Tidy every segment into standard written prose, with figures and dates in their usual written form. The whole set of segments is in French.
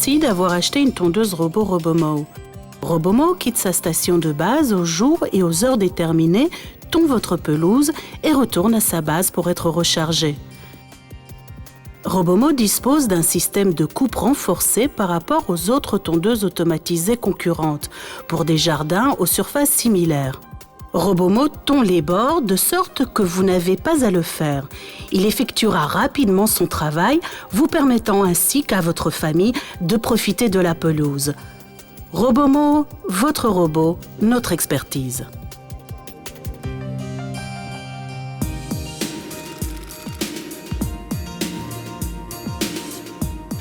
Merci d'avoir acheté une tondeuse robot Robomow. Robomow quitte sa station de base au jour et aux heures déterminées, tond votre pelouse et retourne à sa base pour être rechargé. Robomow dispose d'un système de coupe renforcé par rapport aux autres tondeuses automatisées concurrentes pour des jardins aux surfaces similaires. Robomow tond les bords de sorte que vous n'avez pas à le faire. Il effectuera rapidement son travail, vous permettant ainsi qu'à votre famille de profiter de la pelouse. Robomow, votre robot, notre expertise.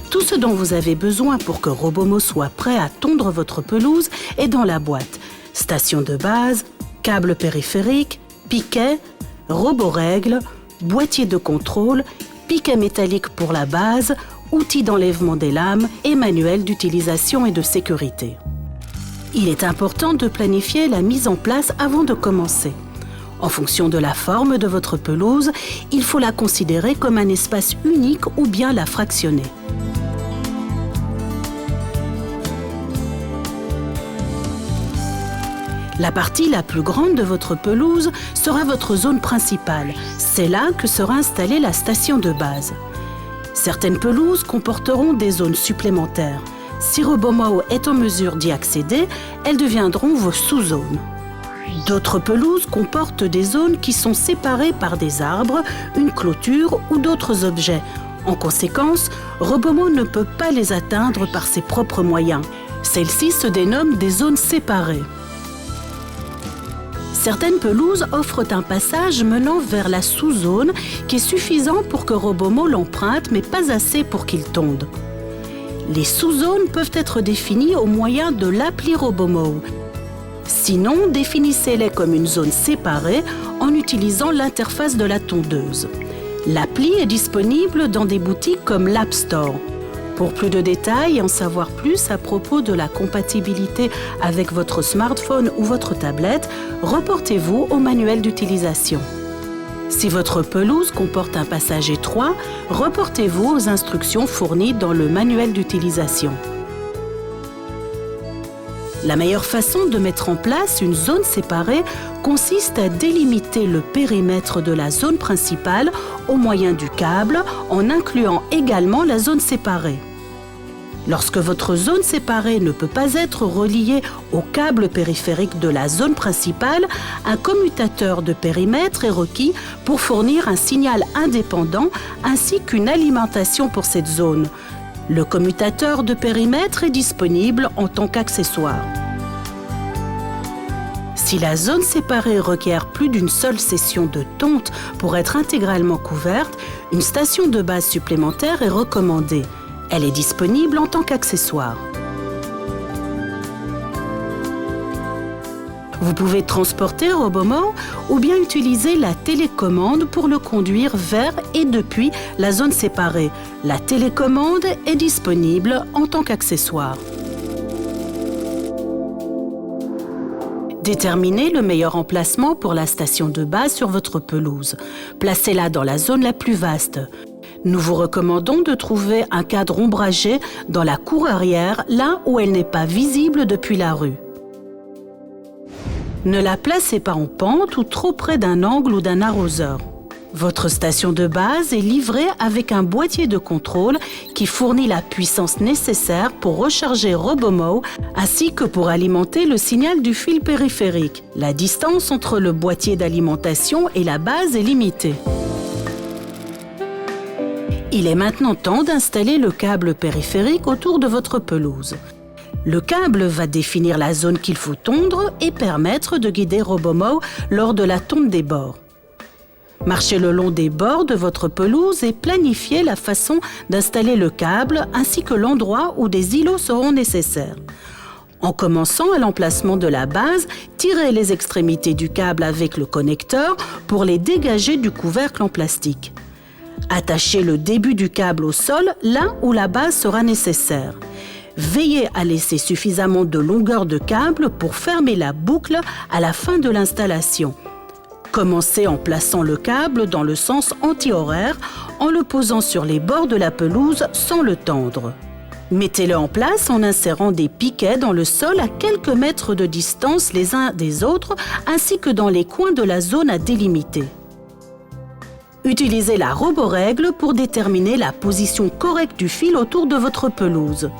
Tout ce dont vous avez besoin pour que Robomow soit prêt à tondre votre pelouse est dans la boîte. Station de base, câble périphérique, piquet, robot règle, boîtier de contrôle, piquet métallique pour la base, outils d'enlèvement des lames et manuel d'utilisation et de sécurité. Il est important de planifier la mise en place avant de commencer. En fonction de la forme de votre pelouse, il faut la considérer comme un espace unique ou bien la fractionner. La partie la plus grande de votre pelouse sera votre zone principale. C'est là que sera installée la station de base. Certaines pelouses comporteront des zones supplémentaires. Si Robomow est en mesure d'y accéder, elles deviendront vos sous-zones. D'autres pelouses comportent des zones qui sont séparées par des arbres, une clôture ou d'autres objets. En conséquence, Robomow ne peut pas les atteindre par ses propres moyens. Celles-ci se dénomment des zones séparées. Certaines pelouses offrent un passage menant vers la sous-zone qui est suffisant pour que Robomow l'emprunte, mais pas assez pour qu'il tonde. Les sous-zones peuvent être définies au moyen de l'appli Robomow. Sinon, définissez-les comme une zone séparée en utilisant l'interface de la tondeuse. L'appli est disponible dans des boutiques comme l'App Store. Pour plus de détails et en savoir plus à propos de la compatibilité avec votre smartphone ou votre tablette, reportez-vous au manuel d'utilisation. Si votre pelouse comporte un passage étroit, reportez-vous aux instructions fournies dans le manuel d'utilisation. La meilleure façon de mettre en place une zone séparée consiste à délimiter le périmètre de la zone principale au moyen du câble en incluant également la zone séparée. Lorsque votre zone séparée ne peut pas être reliée au câble périphérique de la zone principale, un commutateur de périmètre est requis pour fournir un signal indépendant ainsi qu'une alimentation pour cette zone. Le commutateur de périmètre est disponible en tant qu'accessoire. Si la zone séparée requiert plus d'une seule session de tonte pour être intégralement couverte, une station de base supplémentaire est recommandée. Elle est disponible en tant qu'accessoire. Vous pouvez transporter Robomow ou bien utiliser la télécommande pour le conduire vers et depuis la zone séparée. La télécommande est disponible en tant qu'accessoire. Déterminez le meilleur emplacement pour la station de base sur votre pelouse. Placez-la dans la zone la plus vaste. Nous vous recommandons de trouver un cadre ombragé dans la cour arrière, là où elle n'est pas visible depuis la rue. Ne la placez pas en pente ou trop près d'un angle ou d'un arroseur. Votre station de base est livrée avec un boîtier de contrôle qui fournit la puissance nécessaire pour recharger Robomow ainsi que pour alimenter le signal du fil périphérique. La distance entre le boîtier d'alimentation et la base est limitée. Il est maintenant temps d'installer le câble périphérique autour de votre pelouse. Le câble va définir la zone qu'il faut tondre et permettre de guider Robomow lors de la tonte des bords. Marchez le long des bords de votre pelouse et planifiez la façon d'installer le câble ainsi que l'endroit où des îlots seront nécessaires. En commençant à l'emplacement de la base, tirez les extrémités du câble avec le connecteur pour les dégager du couvercle en plastique. Attachez le début du câble au sol, là où la base sera nécessaire. Veillez à laisser suffisamment de longueur de câble pour fermer la boucle à la fin de l'installation. Commencez en plaçant le câble dans le sens anti-horaire en le posant sur les bords de la pelouse sans le tendre. Mettez-le en place en insérant des piquets dans le sol à quelques mètres de distance les uns des autres, ainsi que dans les coins de la zone à délimiter. Utilisez la roborègle pour déterminer la position correcte du fil autour de votre pelouse.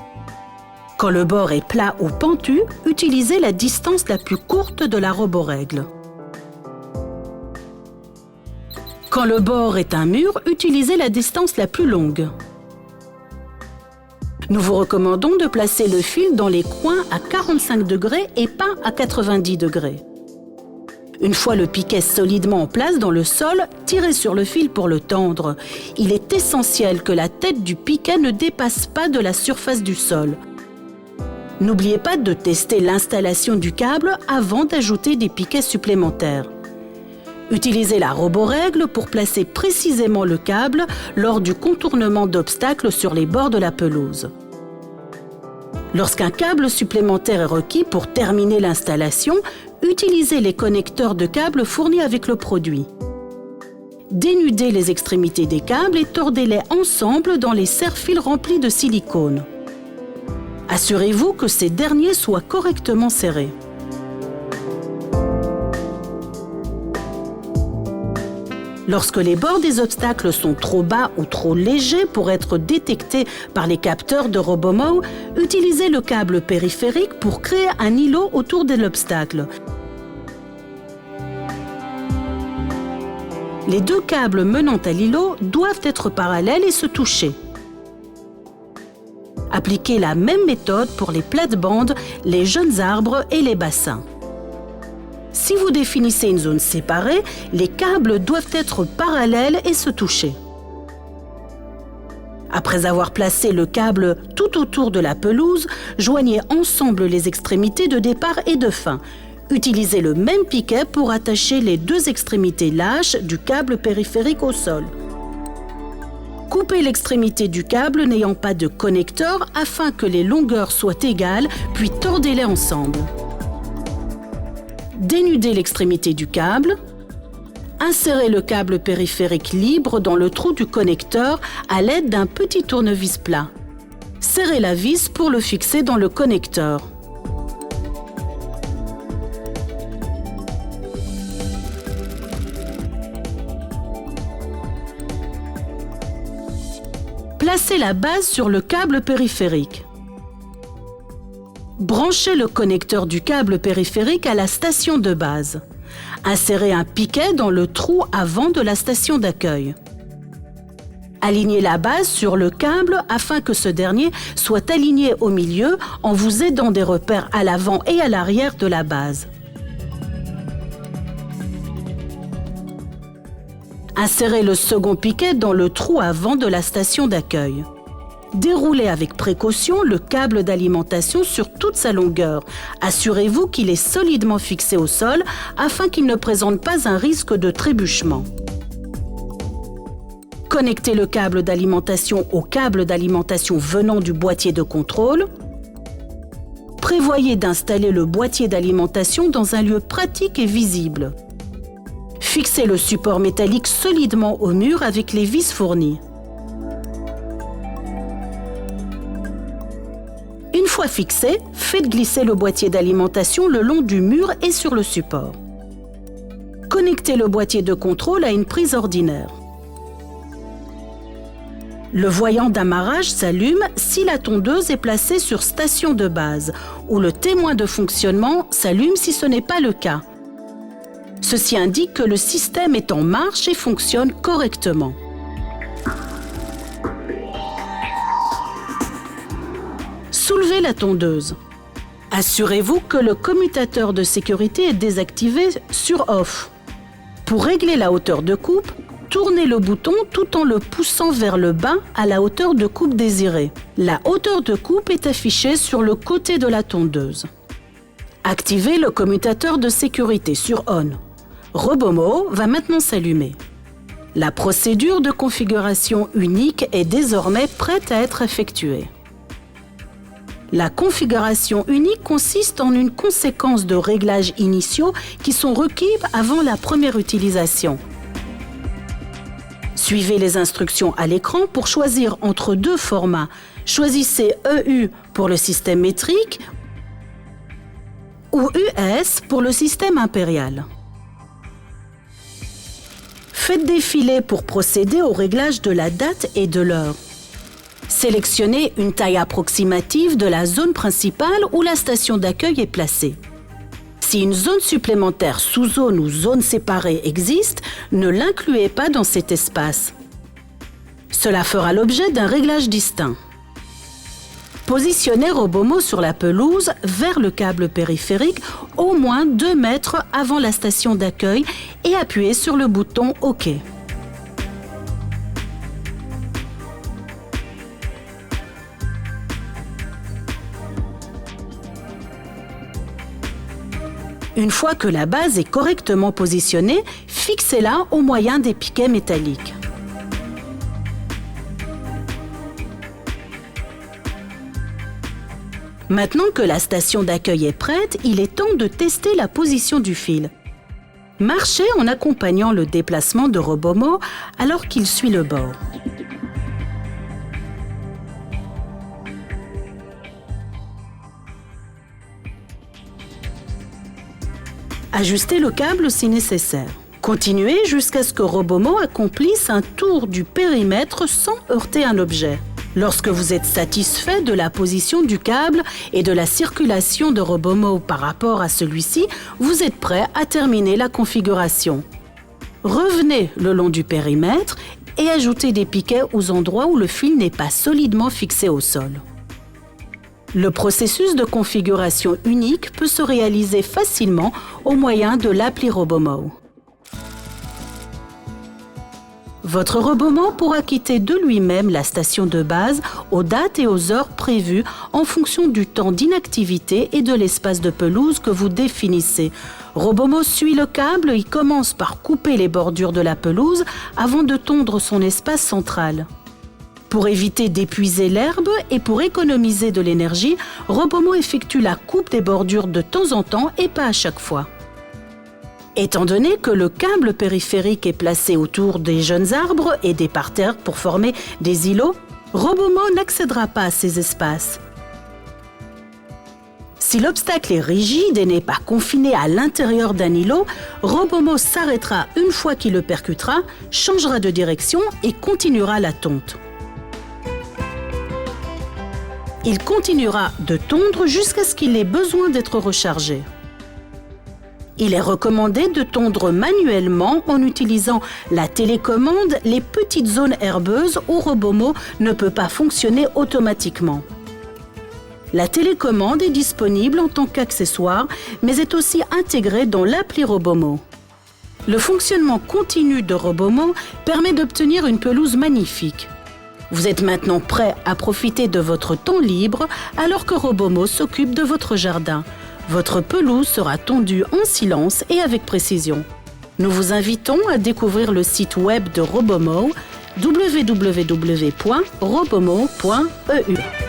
Quand le bord est plat ou pentu, utilisez la distance la plus courte de la roborègle. Quand le bord est un mur, utilisez la distance la plus longue. Nous vous recommandons de placer le fil dans les coins à 45 degrés et pas à 90 degrés. Une fois le piquet solidement en place dans le sol, tirez sur le fil pour le tendre. Il est essentiel que la tête du piquet ne dépasse pas de la surface du sol. N'oubliez pas de tester l'installation du câble avant d'ajouter des piquets supplémentaires. Utilisez la roborègle pour placer précisément le câble lors du contournement d'obstacles sur les bords de la pelouse. Lorsqu'un câble supplémentaire est requis pour terminer l'installation, utilisez les connecteurs de câbles fournis avec le produit. Dénudez les extrémités des câbles et tordez-les ensemble dans les serre-fils remplis de silicone. Assurez-vous que ces derniers soient correctement serrés. Lorsque les bords des obstacles sont trop bas ou trop légers pour être détectés par les capteurs de Robomo, utilisez le câble périphérique pour créer un îlot autour de l'obstacle. Les deux câbles menant à l'îlot doivent être parallèles et se toucher. Appliquez la même méthode pour les plates-bandes, les jeunes arbres et les bassins. Si vous définissez une zone séparée, les câbles doivent être parallèles et se toucher. Après avoir placé le câble tout autour de la pelouse, joignez ensemble les extrémités de départ et de fin. Utilisez le même piquet pour attacher les deux extrémités lâches du câble périphérique au sol. Coupez l'extrémité du câble n'ayant pas de connecteur afin que les longueurs soient égales, puis tordez-les ensemble. Dénudez l'extrémité du câble. Insérez le câble périphérique libre dans le trou du connecteur à l'aide d'un petit tournevis plat. Serrez la vis pour le fixer dans le connecteur. Placez la base sur le câble périphérique. Branchez le connecteur du câble périphérique à la station de base. Insérez un piquet dans le trou avant de la station d'accueil. Alignez la base sur le câble afin que ce dernier soit aligné au milieu en vous aidant des repères à l'avant et à l'arrière de la base. Insérez le second piquet dans le trou avant de la station d'accueil. Déroulez avec précaution le câble d'alimentation sur toute sa longueur. Assurez-vous qu'il est solidement fixé au sol afin qu'il ne présente pas un risque de trébuchement. Connectez le câble d'alimentation au câble d'alimentation venant du boîtier de contrôle. Prévoyez d'installer le boîtier d'alimentation dans un lieu pratique et visible. Fixez le support métallique solidement au mur avec les vis fournies. Une fois fixé, faites glisser le boîtier d'alimentation le long du mur et sur le support. Connectez le boîtier de contrôle à une prise ordinaire. Le voyant d'amarrage s'allume si la tondeuse est placée sur station de base, ou le témoin de fonctionnement s'allume si ce n'est pas le cas. Ceci indique que le système est en marche et fonctionne correctement. Soulevez la tondeuse. Assurez-vous que le commutateur de sécurité est désactivé sur Off. Pour régler la hauteur de coupe, tournez le bouton tout en le poussant vers le bas à la hauteur de coupe désirée. La hauteur de coupe est affichée sur le côté de la tondeuse. Activez le commutateur de sécurité sur On. Robomo va maintenant s'allumer. La procédure de configuration unique est désormais prête à être effectuée. La configuration unique consiste en une conséquence de réglages initiaux qui sont requis avant la première utilisation. Suivez les instructions à l'écran pour choisir entre deux formats. Choisissez EU pour le système métrique ou US pour le système impérial. Faites défiler pour procéder au réglage de la date et de l'heure. Sélectionnez une taille approximative de la zone principale où la station d'accueil est placée. Si une zone supplémentaire, sous-zone ou zone séparée existe, ne l'incluez pas dans cet espace. Cela fera l'objet d'un réglage distinct. Positionnez Robomo sur la pelouse vers le câble périphérique au moins 2 mètres avant la station d'accueil et appuyez sur le bouton OK. Une fois que la base est correctement positionnée, fixez-la au moyen des piquets métalliques. Maintenant que la station d'accueil est prête, il est temps de tester la position du fil. Marchez en accompagnant le déplacement de Robomo alors qu'il suit le bord. Ajustez le câble si nécessaire. Continuez jusqu'à ce que Robomo accomplisse un tour du périmètre sans heurter un objet. Lorsque vous êtes satisfait de la position du câble et de la circulation de Robomo par rapport à celui-ci, vous êtes prêt à terminer la configuration. Revenez le long du périmètre et ajoutez des piquets aux endroits où le fil n'est pas solidement fixé au sol. Le processus de configuration unique peut se réaliser facilement au moyen de l'appli Robomo. Votre Robomo pourra quitter de lui-même la station de base aux dates et aux heures prévues en fonction du temps d'inactivité et de l'espace de pelouse que vous définissez. Robomo suit le câble et commence par couper les bordures de la pelouse avant de tondre son espace central. Pour éviter d'épuiser l'herbe et pour économiser de l'énergie, Robomo effectue la coupe des bordures de temps en temps et pas à chaque fois. Étant donné que le câble périphérique est placé autour des jeunes arbres et des parterres pour former des îlots, Robomo n'accédera pas à ces espaces. Si l'obstacle est rigide et n'est pas confiné à l'intérieur d'un îlot, Robomo s'arrêtera une fois qu'il le percutera, changera de direction et continuera la tonte. Il continuera de tondre jusqu'à ce qu'il ait besoin d'être rechargé. Il est recommandé de tondre manuellement en utilisant la télécommande les petites zones herbeuses où Robomo ne peut pas fonctionner automatiquement. La télécommande est disponible en tant qu'accessoire, mais est aussi intégrée dans l'appli Robomo. Le fonctionnement continu de Robomo permet d'obtenir une pelouse magnifique. Vous êtes maintenant prêt à profiter de votre temps libre alors que Robomo s'occupe de votre jardin. Votre pelouse sera tondue en silence et avec précision. Nous vous invitons à découvrir le site web de Robomo www.robomo.eu.